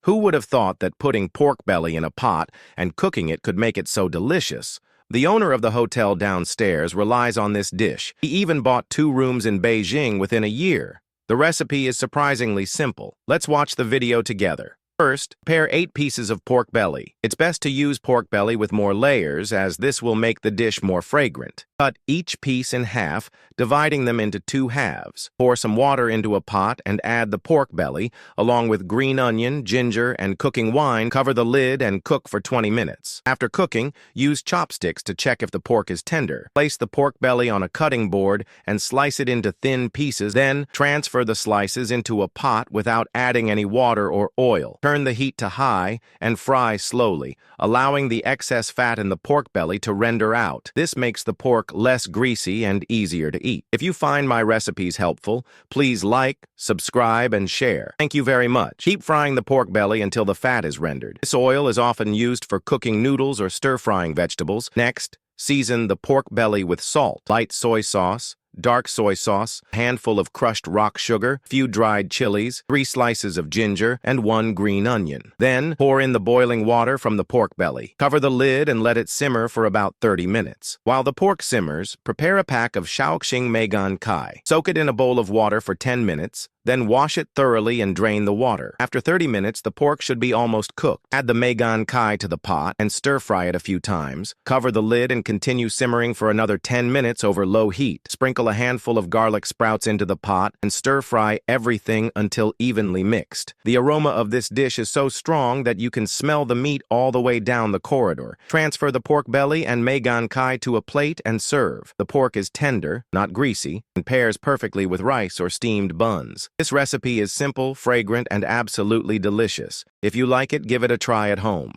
Who would have thought that putting pork belly in a pot and cooking it could make it so delicious? The owner of the hotel downstairs relies on this dish. He even bought 2 rooms in Beijing within a year. The recipe is surprisingly simple. Let's watch the video together. First, prepare 8 pieces of pork belly. It's best to use pork belly with more layers, as this will make the dish more fragrant. Cut each piece in half, dividing them into 2 halves. Pour some water into a pot and add the pork belly, along with green onion, ginger, and cooking wine. Cover the lid and cook for 20 minutes. After cooking, use chopsticks to check if the pork is tender. Place the pork belly on a cutting board and slice it into thin pieces. Then, transfer the slices into a pot without adding any water or oil. Turn the heat to high and fry slowly, allowing the excess fat in the pork belly to render out. This makes the pork less greasy and easier to eat. If you find my recipes helpful, please like, subscribe, and share. Thank you very much. Keep frying the pork belly until the fat is rendered. This oil is often used for cooking noodles or stir-frying vegetables. Next, season the pork belly with salt, light soy sauce, dark soy sauce, a handful of crushed rock sugar, few dried chilies, 3 slices of ginger, and 1 green onion. Then, pour in the boiling water from the pork belly. Cover the lid and let it simmer for about 30 minutes. While the pork simmers, prepare a pack of Shaoxing Mei Gan Cai. Soak it in a bowl of water for 10 minutes, then wash it thoroughly and drain the water. After 30 minutes, the pork should be almost cooked. Add the Mei Gan Cai to the pot and stir-fry it a few times. Cover the lid and continue simmering for another 10 minutes over low heat. Sprinkle a handful of garlic sprouts into the pot and stir-fry everything until evenly mixed. The aroma of this dish is so strong that you can smell the meat all the way down the corridor. Transfer the pork belly and Mei Gan Cai to a plate and serve. The pork is tender, not greasy, and pairs perfectly with rice or steamed buns. This recipe is simple, fragrant, and absolutely delicious. If you like it, give it a try at home.